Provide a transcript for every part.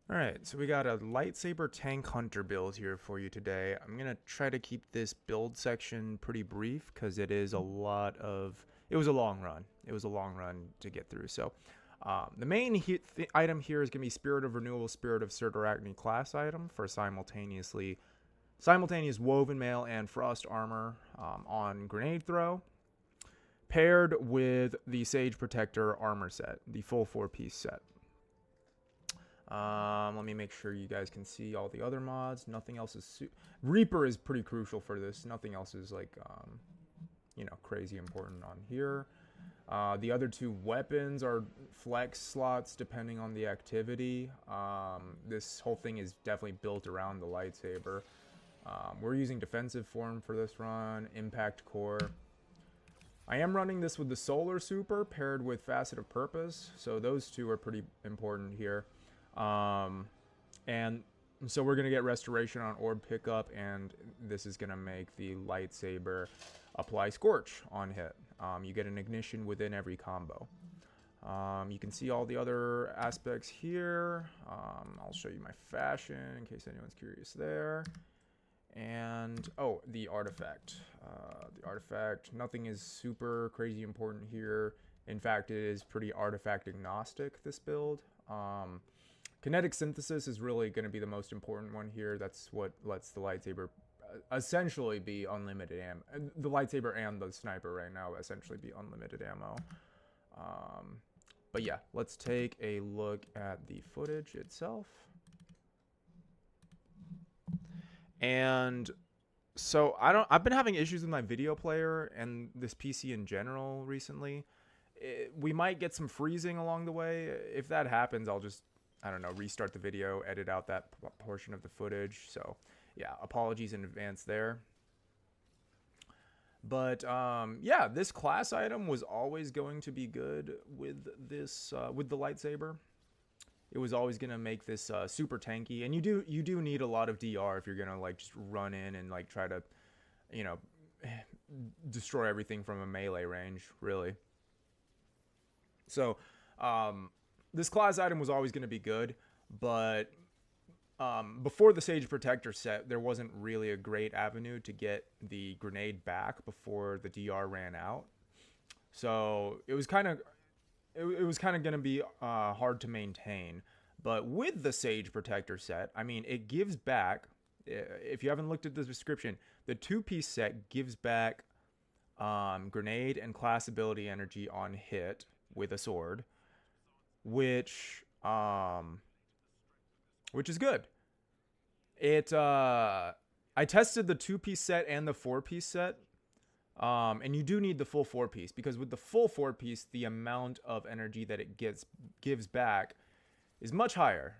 Alright, so we got a lightsaber tank hunter build here for you today. I'm going to try to keep this build section pretty brief because it is a lot of... It was a long run. It was a long run to get through. So the main item here is going to be Spirit of Renewal, Spirit of cyrtarachne class item for simultaneous woven mail and frost armor on grenade throw, paired with the Sage Protector armor set, the full 4-piece set. Let me make sure you guys can see all the other mods. Nothing else is... Reaper is pretty crucial for this. Nothing else is like, crazy important on here. The other two weapons are flex slots depending on the activity. This whole thing is definitely built around the lightsaber. We're using defensive form for this run, impact core. I am running this with the solar super paired with facet of purpose, so those two are pretty important here. And so we're going to get restoration on orb pickup, and this is going to make the lightsaber apply scorch on hit. You get an ignition within every combo. You can see all the other aspects here. I'll show you my fashion in case anyone's curious there. And, oh, the artifact. Nothing is super crazy important here. In fact, it is pretty artifact agnostic, this build. Kinetic synthesis is really going to be the most important one here. That's what lets the lightsaber essentially be unlimited ammo. The lightsaber and the sniper right now essentially be unlimited ammo. But yeah, let's take a look at the footage itself. And so I've been having issues with my video player and this PC in general recently. We might get some freezing along the way. If that happens, I'll just, I don't know, restart the video, edit out that portion of the footage. So yeah, apologies in advance there. But yeah, this class item was always going to be good with this with the lightsaber. It was always gonna make this super tanky, and you do need a lot of DR if you're gonna like just run in and like try to, destroy everything from a melee range, really. So, this class item was always gonna be good, but before the Sage Protector set, there wasn't really a great avenue to get the grenade back before the DR ran out. So it was kind of going to be hard to maintain. But with the Sage Protector set, I mean, it gives back, if you haven't looked at the description, the 2-piece set gives back grenade and class ability energy on hit with a sword, which is good. I tested the 2-piece set and the 4-piece set. And you do need the full 4-piece, because with the full 4-piece, the amount of energy that it gives back is much higher.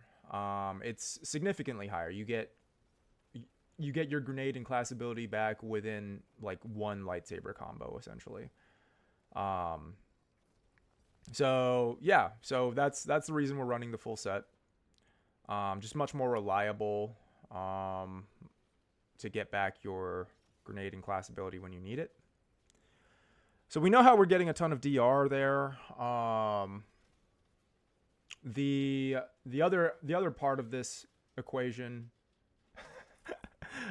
It's significantly higher. You get your grenade and class ability back within like one lightsaber combo, essentially. So yeah, so that's the reason we're running the full set. Just much more reliable to get back your grenade and class ability when you need it. So we know how we're getting a ton of DR there. The other part of this equation.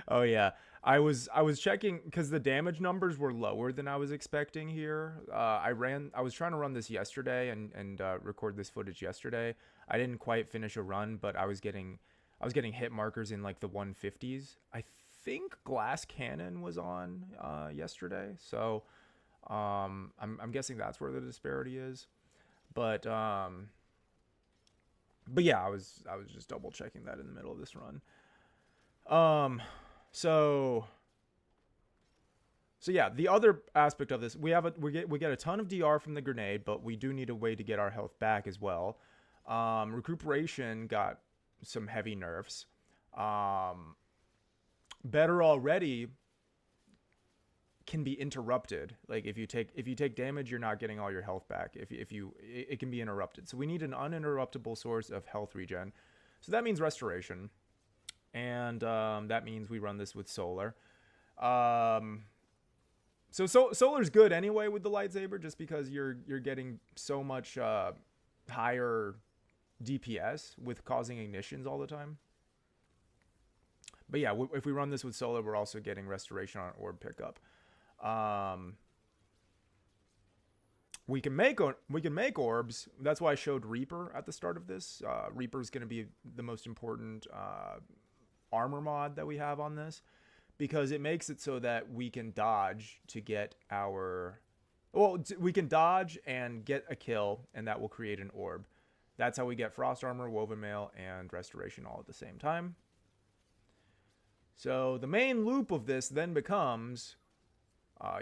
Oh yeah, I was checking because the damage numbers were lower than I was expecting here. I was trying to run this yesterday and record this footage yesterday. I didn't quite finish a run, but I was getting hit markers in like the 150s. I think Glass Cannon was on yesterday, so I'm guessing that's where the disparity is. But yeah, I was just double checking that in the middle of this run. So yeah, the other aspect of this, we get a ton of DR from the grenade, but we do need a way to get our health back as well. Recuperation got some heavy nerfs. Better Already can be interrupted. Like if you take damage, you're not getting all your health back. It can be interrupted. So we need an uninterruptible source of health regen. So that means restoration, and that means we run this with solar. So solar's good anyway with the lightsaber, just because you're getting so much higher DPS with causing ignitions all the time. But yeah, if we run this with solo, we're also getting restoration on orb pickup. We can make orbs. That's why I showed Reaper at the start of this. Reaper is going to be the most important armor mod that we have on this, because it makes it so that we can dodge to get our... Well, we can dodge and get a kill, and that will create an orb. That's how we get Frost Armor, Woven Mail, and Restoration all at the same time. So the main loop of this then becomes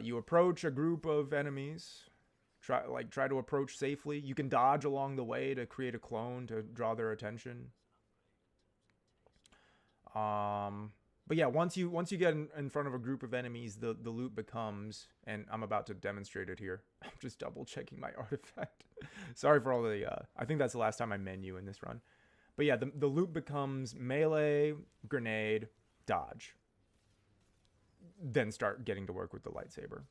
you approach a group of enemies, try to approach safely. You can dodge along the way to create a clone to draw their attention. But yeah, once you get in front of a group of enemies, the loop becomes, and I'm about to demonstrate it here. I'm just double checking my artifact. Sorry for all the I think that's the last time I menu in this run. But yeah, the loop becomes melee, grenade, dodge, then start getting to work with the lightsaber.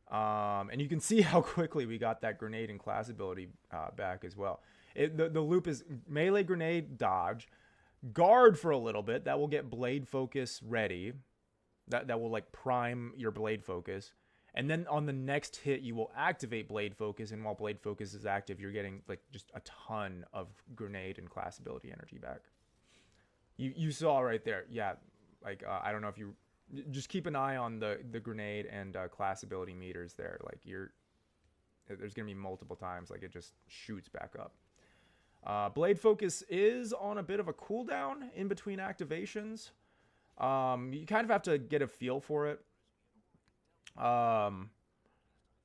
And you can see how quickly we got that grenade and class ability back as well. The loop is melee, grenade, dodge, guard for a little bit. That will get blade focus ready. That will like prime your blade focus. And then on the next hit, you will activate blade focus. And while blade focus is active, you're getting like just a ton of grenade and class ability energy back. You saw right there. Yeah. Like, I don't know if you just keep an eye on the grenade and class ability meters there. Like there's going to be multiple times. Like it just shoots back up. Blade focus is on a bit of a cooldown in between activations. You kind of have to get a feel for it.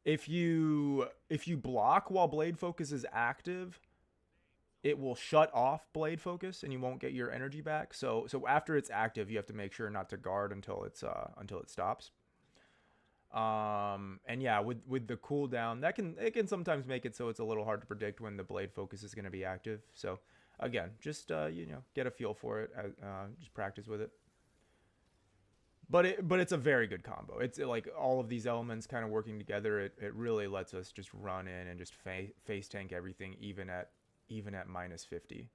If you block while blade focus is active, it will shut off blade focus and you won't get your energy back. So after it's active, you have to make sure not to guard until it stops. And yeah, with the cooldown, it can sometimes make it so it's a little hard to predict when the blade focus is going to be active. So again, just get a feel for it, just practice with it. But it's a very good combo. It's like all of these elements kind of working together. It really lets us just run in and just face tank everything, even at minus 50.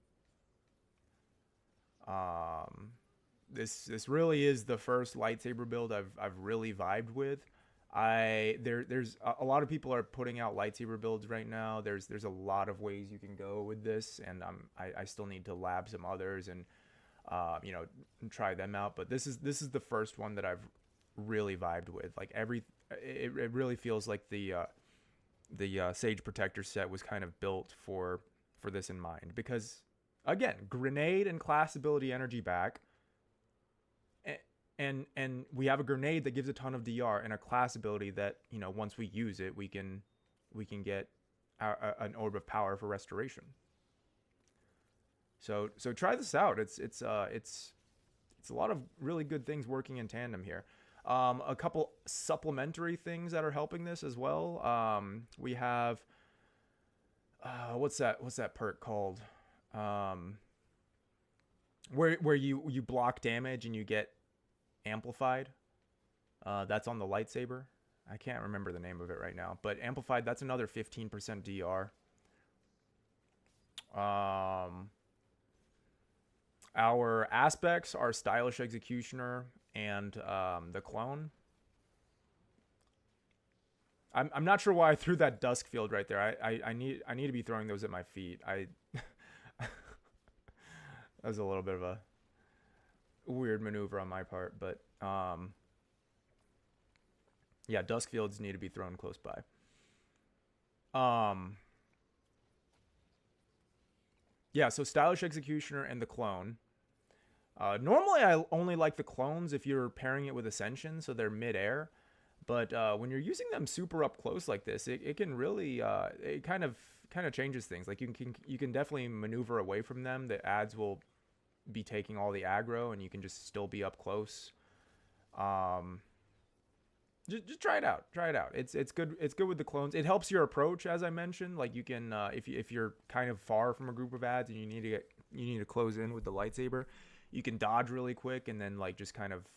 This really is the first lightsaber build I've really vibed with. There's a lot of people are putting out lightsaber builds right now. There's a lot of ways you can go with this, and I still need to lab some others and try them out. But this is the first one that I've really vibed with. Like it really feels like the Sage Protector set was kind of built for this in mind, because again, grenade and class ability energy back, and we have a grenade that gives a ton of DR and a class ability that once we use it, we can get an orb of power for restoration. So try this out. It's a lot of really good things working in tandem here. A couple supplementary things that are helping this as well. We have what's that perk called? Where you block damage and you get amplified. That's on the lightsaber. I can't remember the name of it right now, but amplified, that's another 15% DR. Our aspects are Stylish Executioner and the Clone. I'm not sure why I threw that Dusk Field right there. I need to be throwing those at my feet. That was a little bit of a weird maneuver on my part, but yeah, Dusk Fields need to be thrown close by. Yeah, so Stylish Executioner and the Clone. Normally, I only like the clones if you're pairing it with Ascension, so they're mid-air. But when you're using them super up close like this, it can really it kind of changes things. Like you can definitely maneuver away from them. The ads will be taking all the aggro, and you can just still be up close. Just try it out. Try it out. It's good. It's good with the clones. It helps your approach, as I mentioned. Like you can if you're kind of far from a group of ads and you need to close in with the lightsaber, you can dodge really quick and then like just kind of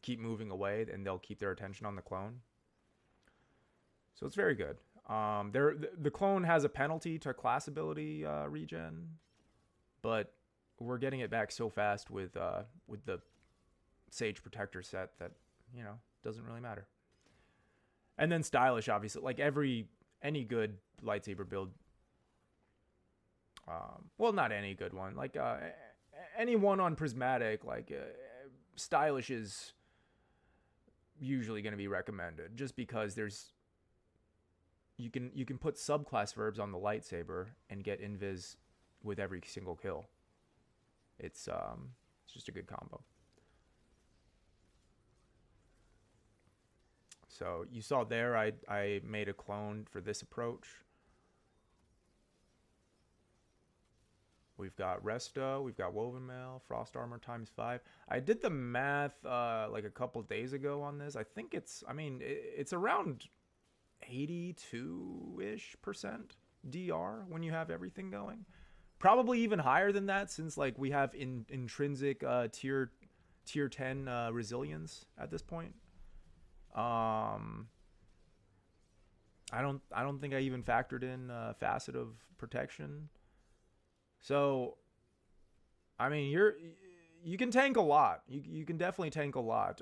keep moving away, and they'll keep their attention on the clone. So it's very good. The clone has a penalty to class ability regen, but we're getting it back so fast with the Sage Protector set that, you know, doesn't really matter. And then stylish, obviously, like any good lightsaber build. Well, not any good one. Like any one on prismatic, like stylish is usually going to be recommended, just because you can put subclass verbs on the lightsaber and get invis with every single kill. It's just a good combo. So you saw there, I made a clone for this approach. We've got Resto, we've got Woven Mail, Frost Armor ×5. I did the math like a couple days ago on this. I think it's around 82-ish% DR when you have everything going. Probably even higher than that, since like we have intrinsic tier 10 resilience at this point. I don't think I even factored in facet of protection. So, I mean, you can tank a lot. You can definitely tank a lot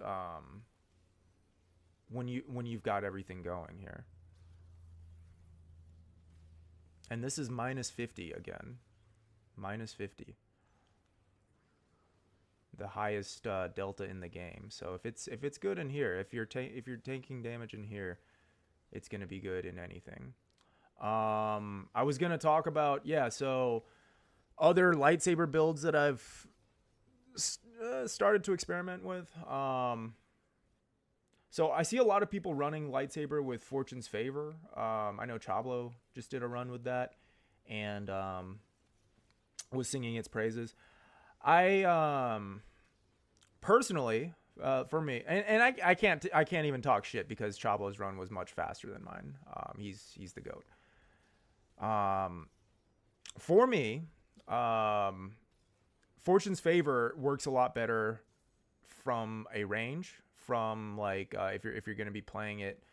when you've got everything going here. And this is -50 again, -50, the highest delta in the game. So if it's good in here, if you're taking damage in here, it's gonna be good in anything. I was gonna talk about so other lightsaber builds that I've started to experiment with. So I see a lot of people running lightsaber with Fortune's Favor. I know Chablo just did a run with that, and was singing its praises. I personally, for me, and I can't even talk shit because Chablo's run was much faster than mine. He's the GOAT. For me, Fortune's Favor works a lot better from a range, from like if you're going to be playing it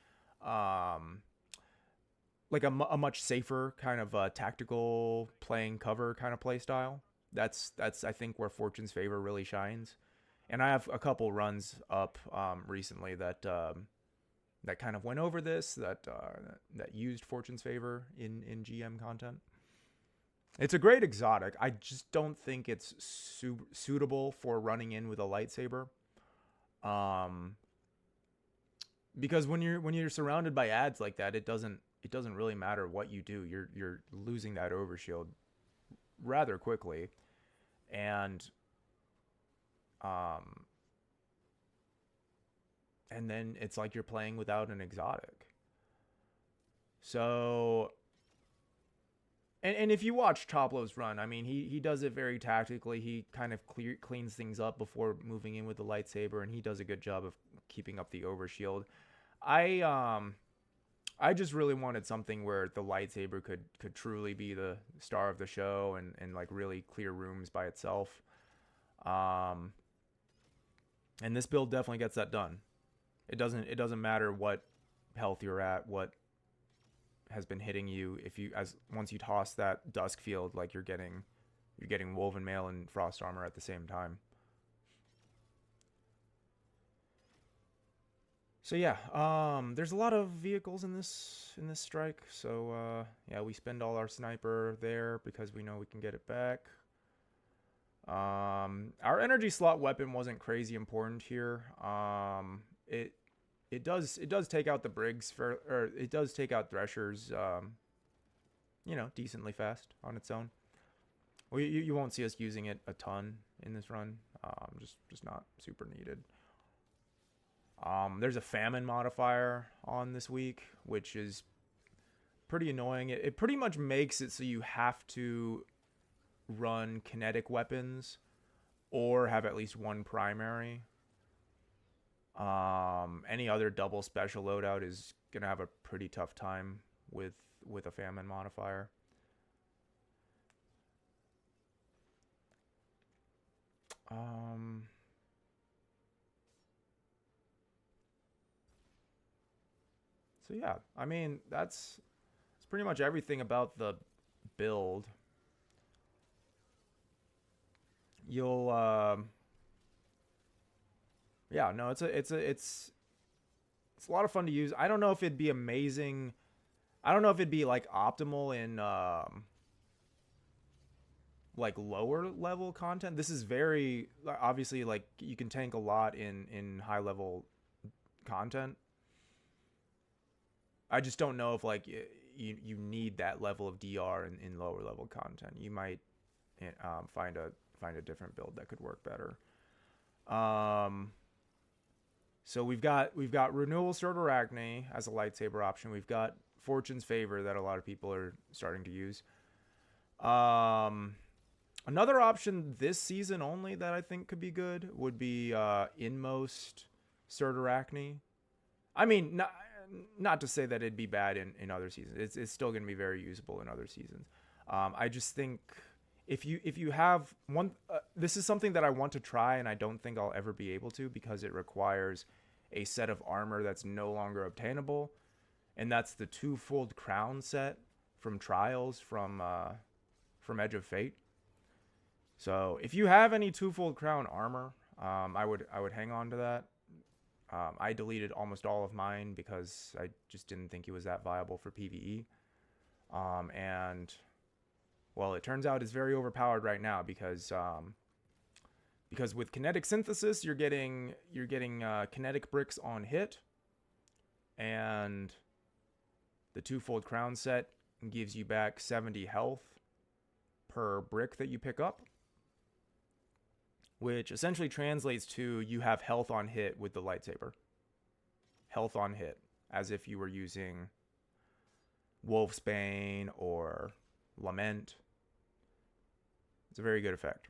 like a much safer kind of tactical playing cover kind of play style. That's I think where Fortune's Favor really shines. And I have a couple runs up recently that kind of went over this, that used Fortune's Favor in GM content. It's a great exotic. I just don't think it's suitable for running in with a lightsaber. Because when you're surrounded by ads like that, it doesn't really matter what you do. You're losing that overshield rather quickly, and then it's like you're playing without an exotic. So, and if you watch Chablo's run, I mean, he does it very tactically. He kind of cleans things up before moving in with the lightsaber, and he does a good job of keeping up the overshield. I just really wanted something where the lightsaber could truly be the star of the show and like really clear rooms by itself. And this build definitely gets that done. It doesn't matter what health you're at, what has been hitting you. Once you toss that dusk field, like you're getting Woven Mail and Frost Armor at the same time. So yeah, there's a lot of vehicles in this strike. So yeah, we spend all our sniper there because we know we can get it back. Our energy slot weapon wasn't crazy important here. It does take out the Briggs or it does take out Threshers, decently fast on its own. Well, you won't see us using it a ton in this run. Just not super needed. There's a famine modifier on this week, which is pretty annoying. It pretty much makes it so you have to run kinetic weapons or have at least one primary. Any other double special loadout is gonna have a pretty tough time with a famine modifier. So yeah, I mean, that's pretty much everything about the build. You'll yeah, no, it's a lot of fun to use. I don't know if it'd be amazing. I don't know if it'd be like optimal in like lower level content. This is very obviously like you can tank a lot in high level content. I just don't know if like you need that level of DR in lower level content. You might find a different build that could work better. So we've got Renewal cyrtarachne as a lightsaber option. We've got Fortune's Favor that a lot of people are starting to use. Another option this season only that I think could be good would be Inmost cyrtarachne. I mean, not to say that it'd be bad in other seasons. It's still going to be very usable in other seasons. I just think if you have one, this is something that I want to try, and I don't think I'll ever be able to because it requires a set of armor that's no longer obtainable, and that's the twofold crown set from Trials from Edge of Fate. So if you have any twofold crown armor, I would hang on to that. I deleted almost all of mine because I just didn't think it was that viable for PvE. And well, it turns out it's very overpowered right now because with kinetic synthesis you're getting kinetic bricks on hit, and the twofold crown set gives you back 70 health per brick that you pick up, which essentially translates to you have health on hit with the lightsaber. Health on hit, as if you were using Wolfsbane or Lament. It's a very good effect.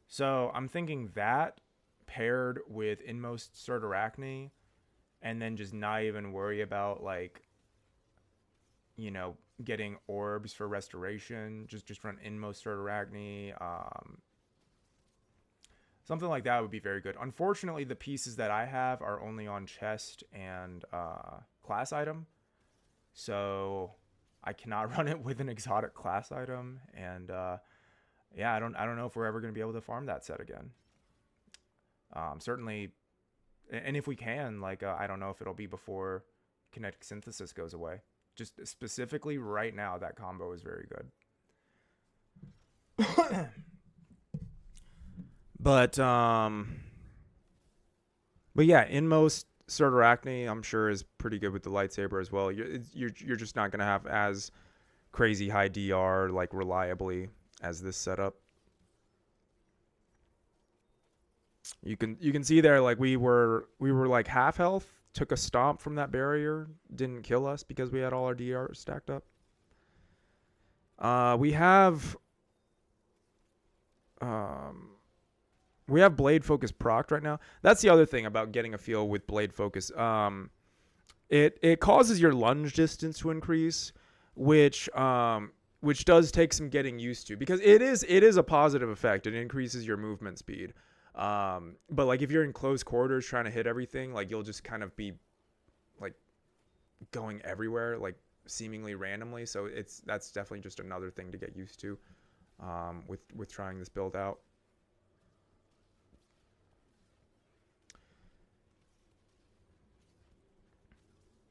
So I'm thinking that paired with Inmost cyrtarachne, and then just not even worry about like, you know, getting orbs for restoration. Just run Inmost cyrtarachne. Something like that would be very good. Unfortunately, the pieces that I have are only on chest and class item, so I cannot run it with an exotic class item. And yeah, I don't know if we're ever going to be able to farm that set again. Certainly, and if we can, like I don't know if it'll be before kinetic synthesis goes away. Just specifically right now, that combo is very good. But yeah, Inmost cyrtarachne I'm sure is pretty good with the lightsaber as well. You're just not gonna have as crazy high DR like reliably as this setup. You can see there like we were like half health, took a stomp from that barrier, didn't kill us because we had all our DR stacked up. We have blade focus procced right now. That's the other thing about getting a feel with blade focus. It causes your lunge distance to increase, which does take some getting used to, because it is a positive effect. It increases your movement speed. But like if you're in close quarters trying to hit everything, like you'll just kind of be like going everywhere, like seemingly randomly. So that's definitely just another thing to get used to with trying this build out.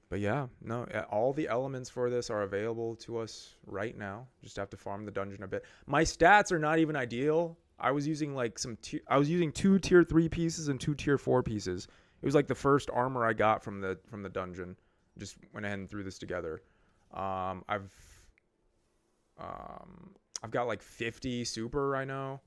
But yeah, no, all the elements for this are available to us right now. Just have to farm the dungeon a bit. My stats are not even ideal. I was using like I was using 2 tier 3 pieces and 2 tier 4 pieces. It was like the first armor I got from the dungeon. Just went ahead and threw this together. I've got like 50 super I know.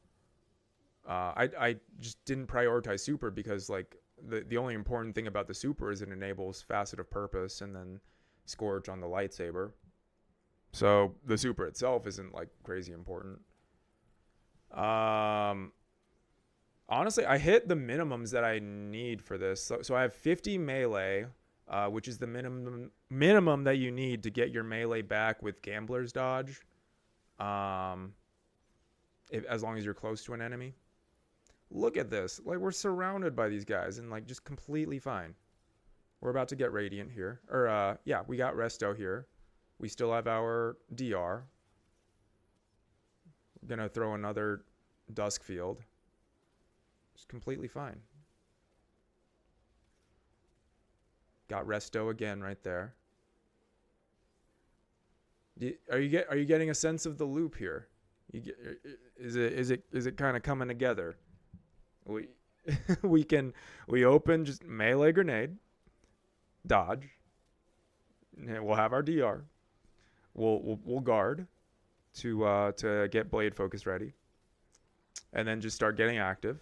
I just didn't prioritize super because like the only important thing about the super is it enables Facet of Purpose and then Scorch on the lightsaber. So the super itself isn't like crazy important. Honestly, I hit the minimums that I need for this. So I have 50 melee, which is the minimum that you need to get your melee back with Gambler's Dodge. As long as you're close to an enemy. Look at this. Like, we're surrounded by these guys and like just completely fine. We're about to get Radiant here. Or yeah, we got Resto here. We still have our DR. We're going to throw another Dusk Field. It's completely fine. Got Resto again right there. Are you getting a sense of the loop here? Is it kind of coming together? We open just melee grenade, dodge. We'll have our DR. We'll guard to get blade focus ready, and then just start getting active.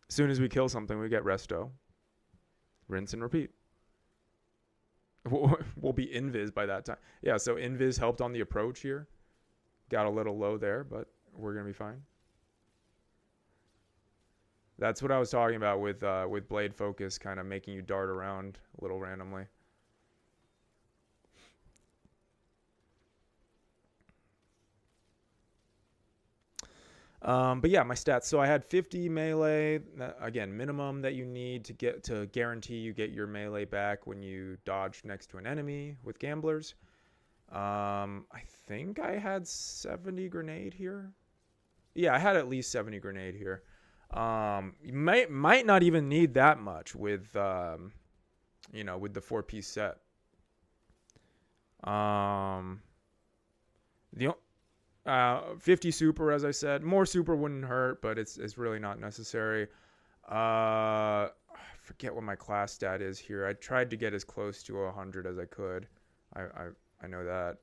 As soon as we kill something, we get resto, rinse and repeat. We'll be invis by that time. Yeah, so invis helped on the approach here. Got a little low there, but we're gonna be fine. That's what I was talking about with blade focus, kind of making you dart around a little randomly. But yeah, my stats. So I had 50 melee. Again, minimum that you need to guarantee you get your melee back when you dodge next to an enemy with gamblers. I think I had 70 grenade here. Yeah, I had at least 70 grenade here. You might not even need that much with with the 4-piece set. The 50 super, as I said. More super wouldn't hurt, but it's really not necessary. I forget what my class stat is here. I tried to get as close to 100 as I could. I know that.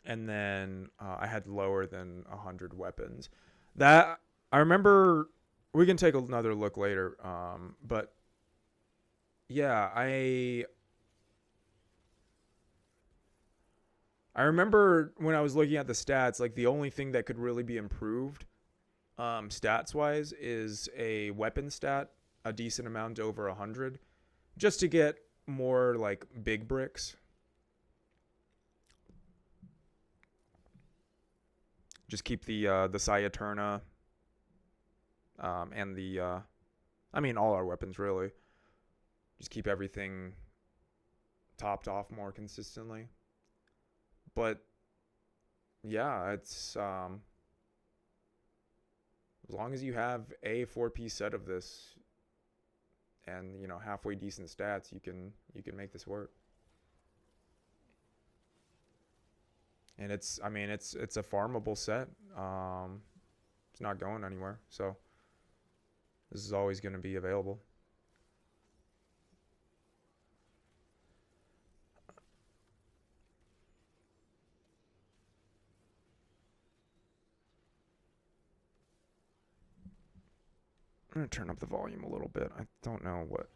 And then I had lower than 100 weapons. That I remember. We can take another look later. But yeah, I remember when I was looking at the stats, like the only thing that could really be improved stats wise is a weapon stat, a decent amount over 100, just to get more like big bricks. Just keep the cyrtarachne and the all our weapons really. Just keep everything topped off more consistently. But yeah, it's as long as you have a 4-piece set of this and halfway decent stats, you can make this work. And it's a farmable set. It's not going anywhere, so this is always going to be available. I'm going to turn up the volume a little bit. I don't know what.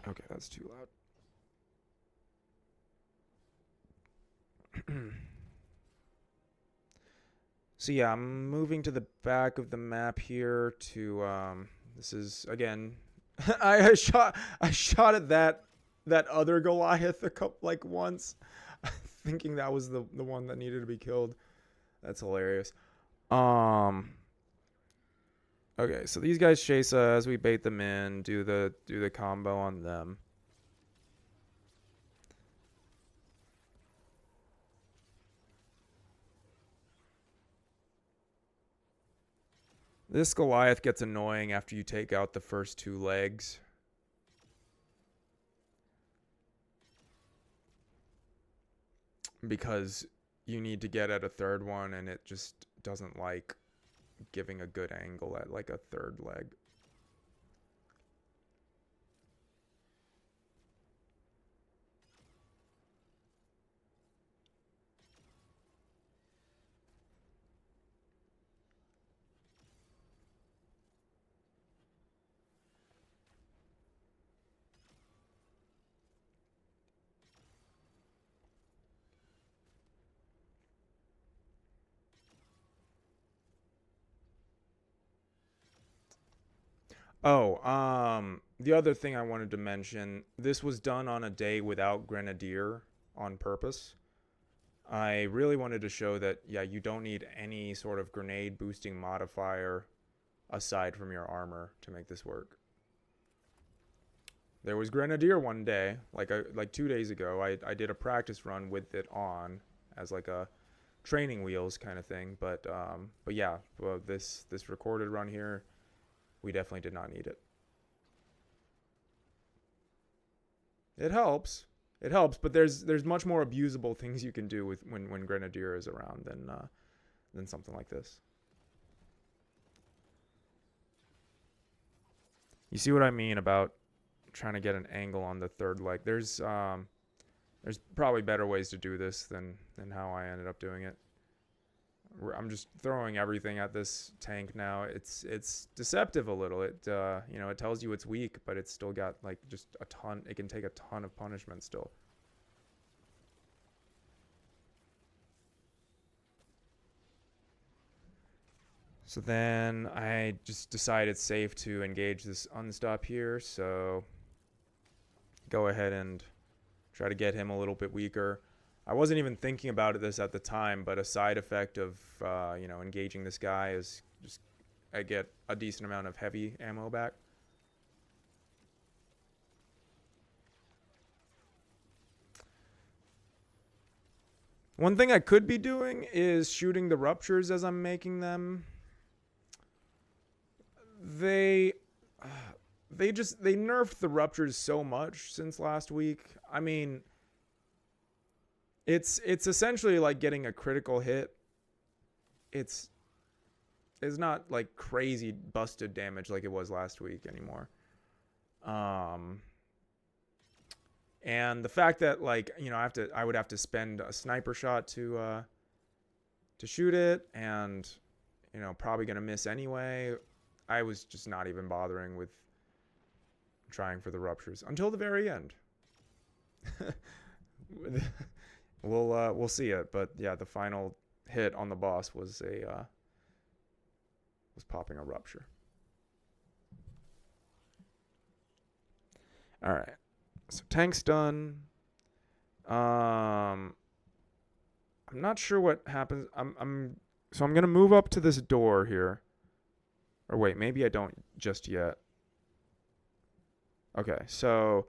Okay, that's too loud. So yeah, I'm moving to the back of the map here to this is again I shot at that other Goliath once thinking that was the one that needed to be killed. That's hilarious. Okay, so these guys chase us, we bait them in, do the combo on them. This Goliath gets annoying after you take out the first 2 legs. Because you need to get at a third one and it just doesn't like giving a good angle at like a third leg. The other thing I wanted to mention, this was done on a day without Grenadier on purpose. I really wanted to show that, yeah, you don't need any sort of grenade boosting modifier aside from your armor to make this work. There was Grenadier one day, like 2 days ago. I did a practice run with it on as like a training wheels kind of thing. But yeah, well, this recorded run here, we definitely did not need it. It helps. It helps, but there's much more abusable things you can do with when Grenadier is around than something like this. You see what I mean about trying to get an angle on the third leg? There's probably better ways to do this than how I ended up doing it. I'm just throwing everything at this tank now. It's deceptive a little. It it tells you it's weak, but it's still got like just a ton. It can take a ton of punishment still. So then I just decided it's safe to engage this unstop here. So go ahead and try to get him a little bit weaker. I wasn't even thinking about this at the time, but a side effect of engaging this guy is just I get a decent amount of heavy ammo back. One thing I could be doing is shooting the ruptures as I'm making them. They nerfed the ruptures so much since last week. I mean, it's essentially like getting a critical hit. It's not like crazy busted damage like it was last week anymore. And the fact that I would have to spend a sniper shot to shoot it, and probably gonna miss anyway. I was just not even bothering with trying for the ruptures until the very end. We'll see it, but yeah, the final hit on the boss was popping a rupture. All right, so tank's done. I'm not sure what happens. I'm gonna move up to this door here. Or wait, maybe I don't just yet. Okay, so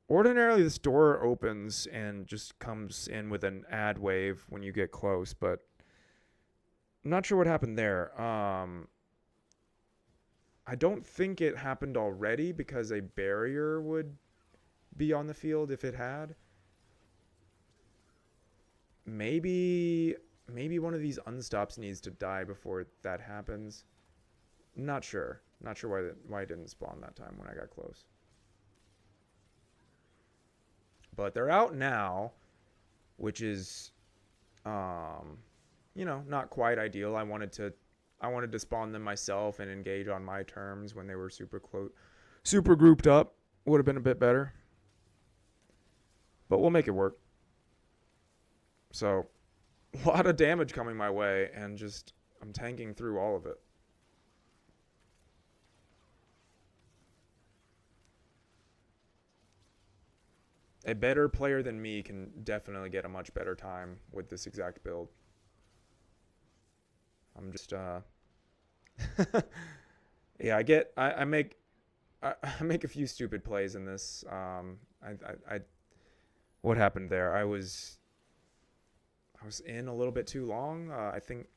ordinarily this door opens and just comes in with an add wave when you get close, but I'm not sure what happened there. I don't think it happened already because a barrier would be on the field if it had. Maybe one of these unstops needs to die before that happens. Not sure why it didn't spawn that time when I got close. But they're out now, which is not quite ideal. I wanted to spawn them myself and engage on my terms when they were super grouped up. Would have been a bit better. But we'll make it work. So a lot of damage coming my way, and just I'm tanking through all of it. A better player than me can definitely get a much better time with this exact build. I'm just yeah, I make a few stupid plays in this. What happened there? I was in a little bit too long. I think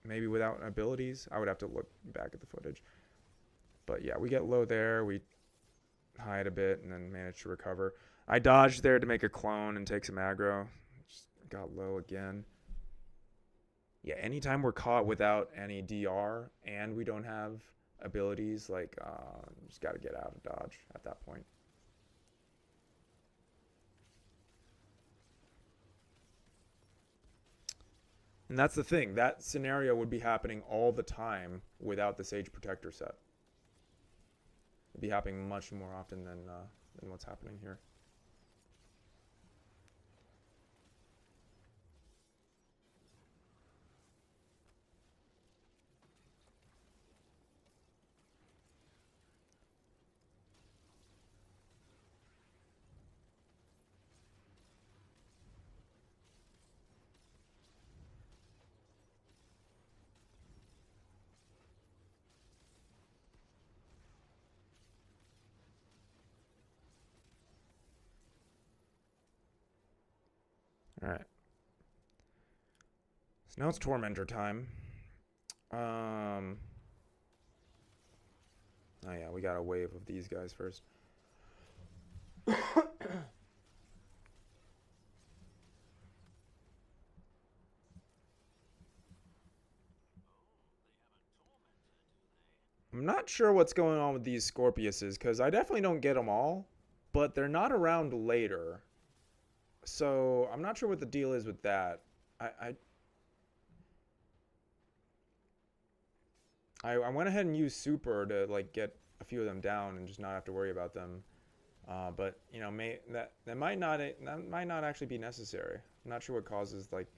maybe without abilities. I would have to look back at the footage. But yeah, we get low there. We hide a bit and then manage to recover. I dodged there to make a clone and take some aggro. Just got low again. Yeah, anytime we're caught without any DR and we don't have abilities, just got to get out of dodge at that point. And that's the thing. That scenario would be happening all the time without the Sage Protector set. It'd be happening much more often than what's happening here. All right. So now it's Tormentor time. Oh yeah, we got a wave of these guys first. I'm not sure what's going on with these Scorpiuses, because I definitely don't get them all, but they're not around later. So I'm not sure what the deal is with that. I I went ahead and used super to like get a few of them down and just not have to worry about them. But you know, that might not actually be necessary. I'm not sure what causes, like,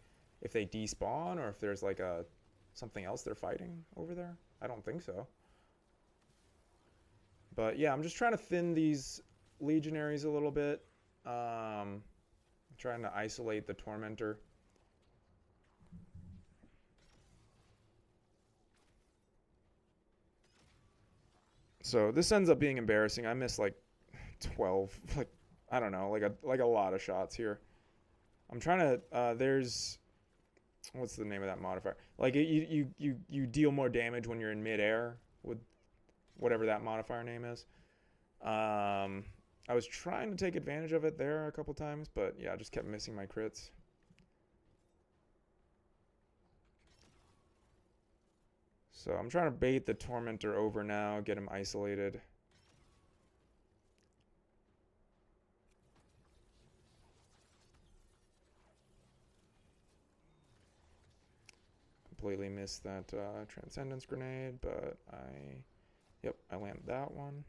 if they despawn or if there's like a something else they're fighting over there. I don't think so. But yeah, I'm just trying to thin these legionaries a little bit. Trying to isolate the Tormentor. So this ends up being embarrassing. I missed like 12, like, I don't know, like a lot of shots here. I'm trying to there's what's the name of that modifier? Like you deal more damage when you're in midair with whatever that modifier name is. I was trying to take advantage of it there a couple times, but yeah, I just kept missing my crits. So I'm trying to bait the Tormentor over now, get him isolated. Completely missed that Transcendence Grenade, but I landed that one.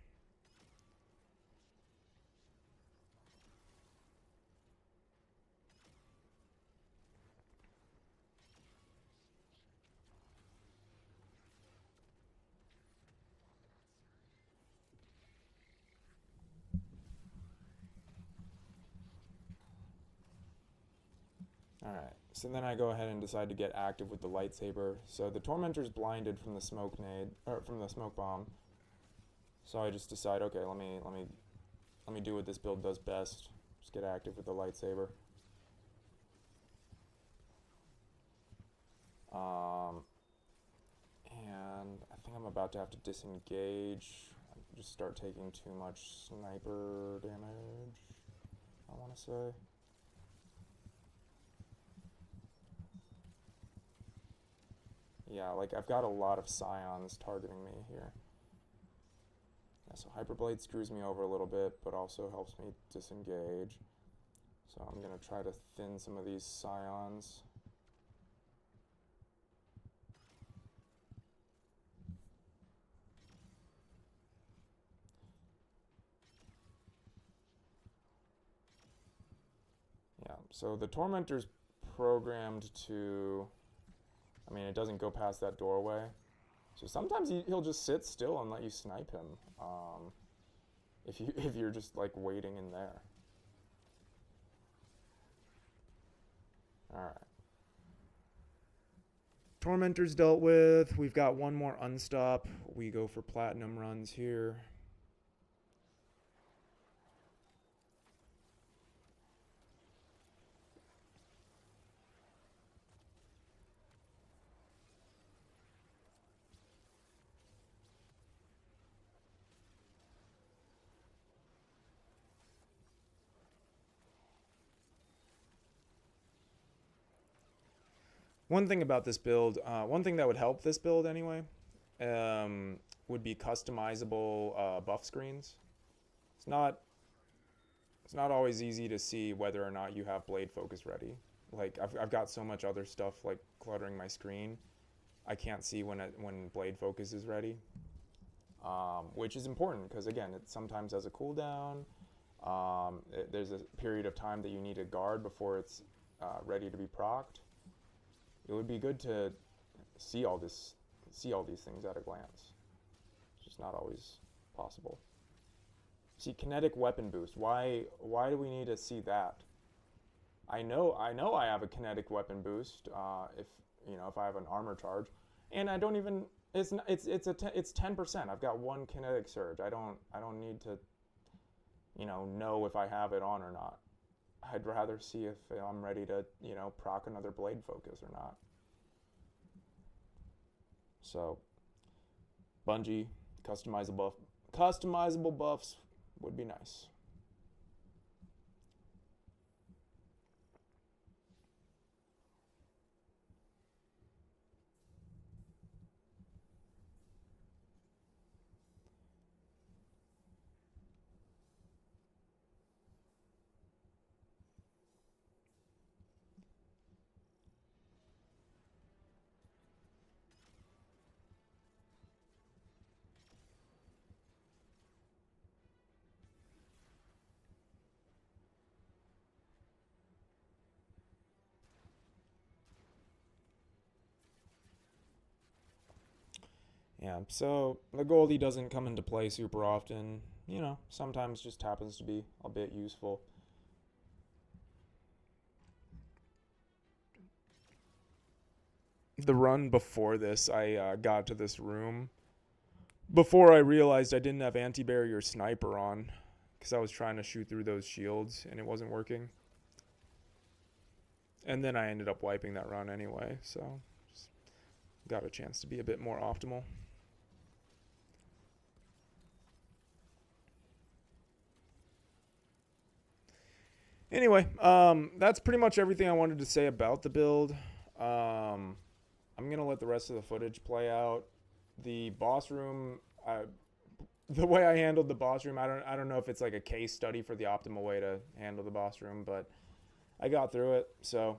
Alright, so then I go ahead and decide to get active with the Lightsaber. So the Tormentor's blinded from the smoke nade, or from the smoke bomb. So I just decide, okay, let me do what this build does best. Just get active with the Lightsaber. And I think I'm about to have to disengage. Just start taking too much sniper damage, I want to say. Yeah, like I've got a lot of scions targeting me here. Yeah, so Hyperblade screws me over a little bit, but also helps me disengage. So I'm going to try to thin some of these scions. Yeah, so the Tormentor's programmed to... I mean, it doesn't go past that doorway. So sometimes he'll just sit still and let you snipe him. If you're just like waiting in there. All right. Tormentor's dealt with. We've got one more unstop. We go for platinum runs here. One thing about this build, one thing that would help this build anyway, would be customizable buff screens. It's not always easy to see whether or not you have blade focus ready. Like I've got so much other stuff like cluttering my screen, I can't see when blade focus is ready, which is important because again, it sometimes has a cooldown. There's a period of time that you need to guard before it's ready to be procced. It would be good to see all these things at a glance. It's just not always possible. See, kinetic weapon boost. Why do we need to see that? I know I have a kinetic weapon boost if I have an armor charge, and I don't even it's 10%. I've got one kinetic surge. I don't need to know if I have it on or not. I'd rather see if I'm ready to, proc another blade focus or not. So, Bungie, customizable buffs would be nice. Yeah, so the Goldie doesn't come into play super often. Sometimes just happens to be a bit useful. The run before this, I got to this room before I realized I didn't have anti-barrier sniper on because I was trying to shoot through those shields and it wasn't working. And then I ended up wiping that run anyway, so just got a chance to be a bit more optimal. Anyway, that's pretty much everything I wanted to say about the build. I'm going to let the rest of the footage play out. The boss room, the way I handled the boss room, I don't know if it's like a case study for the optimal way to handle the boss room, but I got through it. So,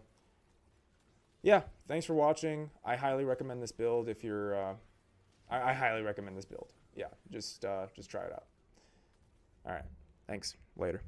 yeah, thanks for watching. I highly recommend this build if you're... I highly recommend this build. Yeah, just try it out. All right, thanks. Later.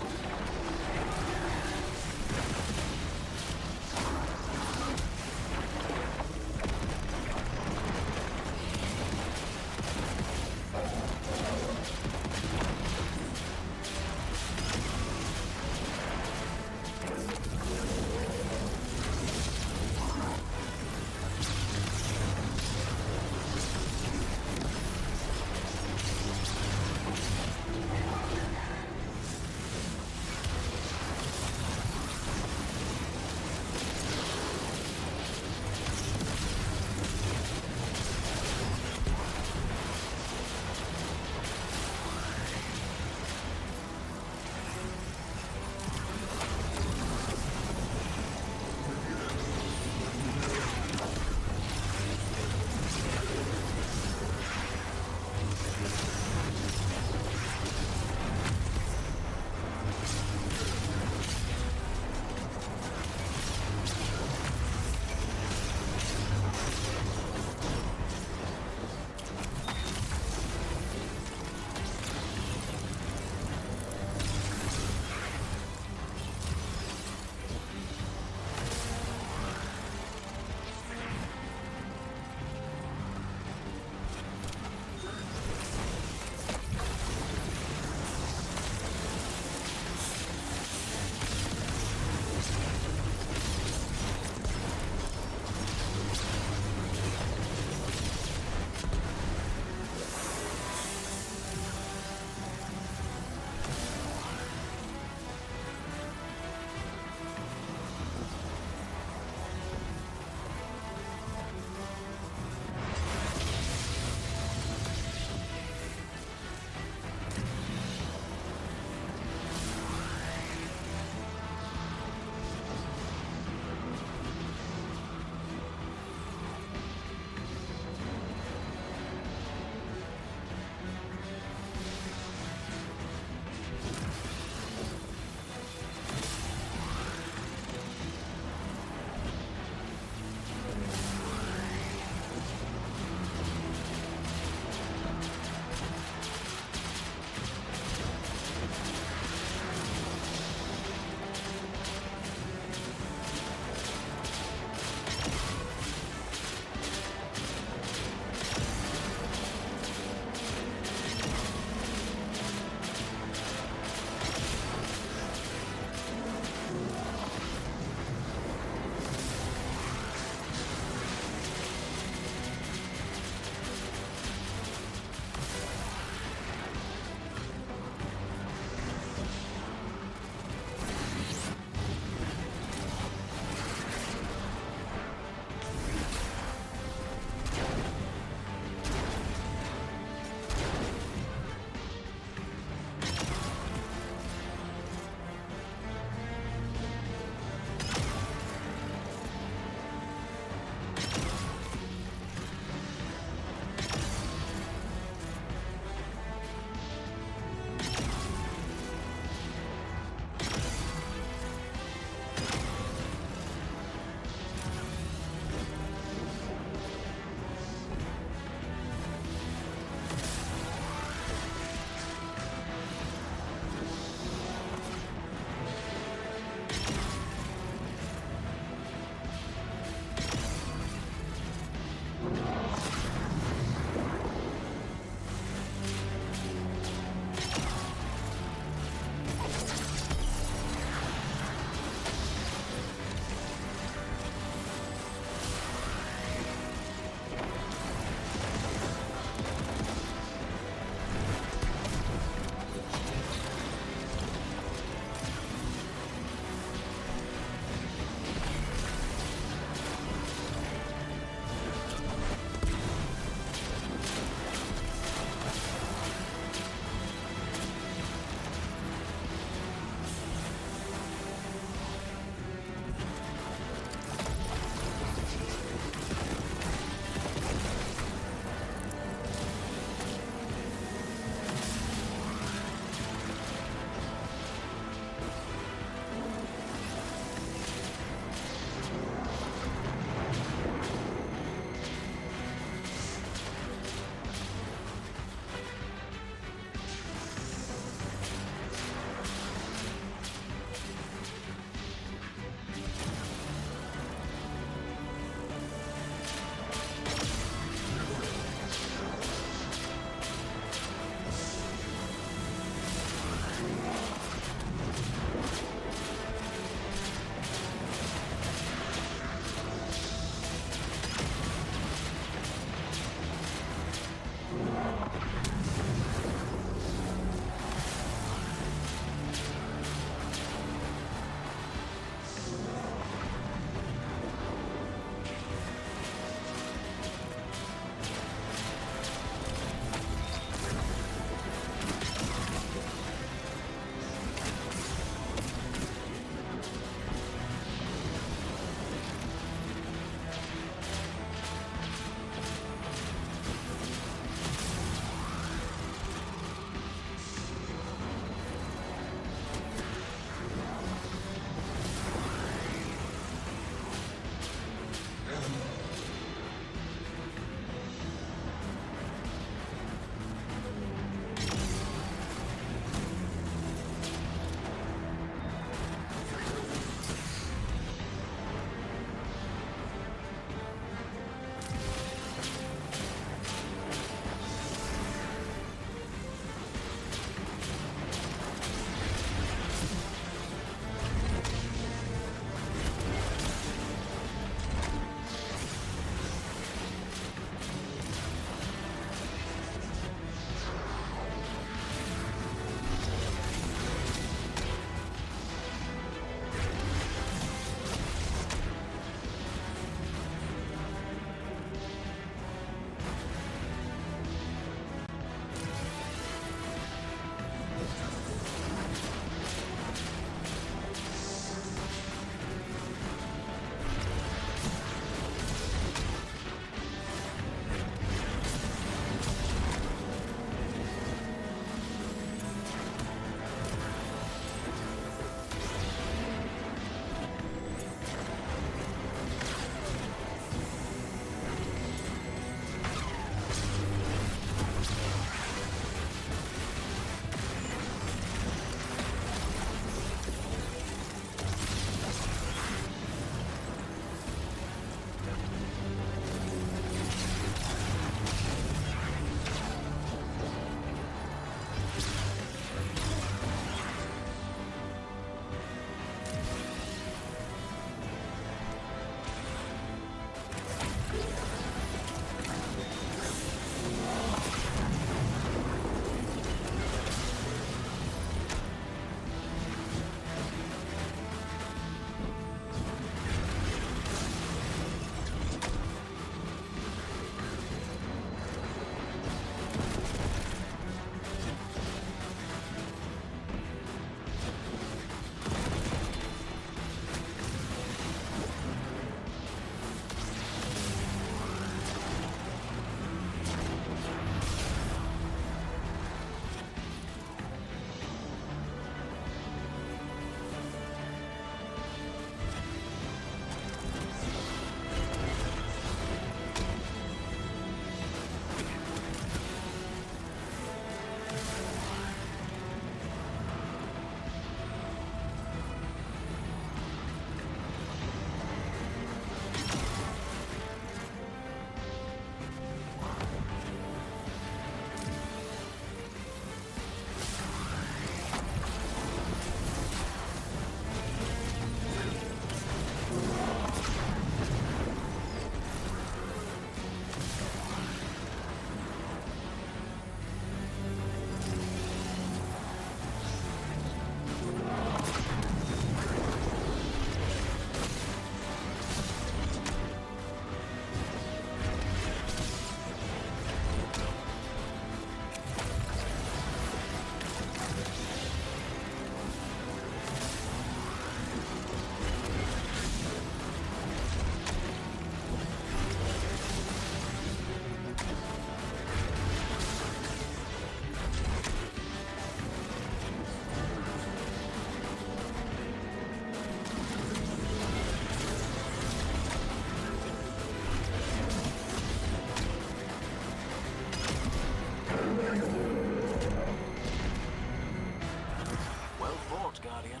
Well fought, Guardian.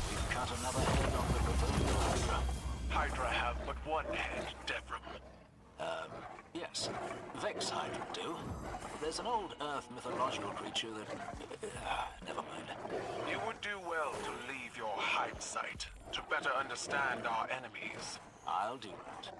We've cut another head off the proverbial Hydra. Hydra have but one head, Devram. Yes. Vex Hydra do. There's an old Earth mythological creature that... never mind. You would do well to leave your hide site to better understand our enemies. I'll do that.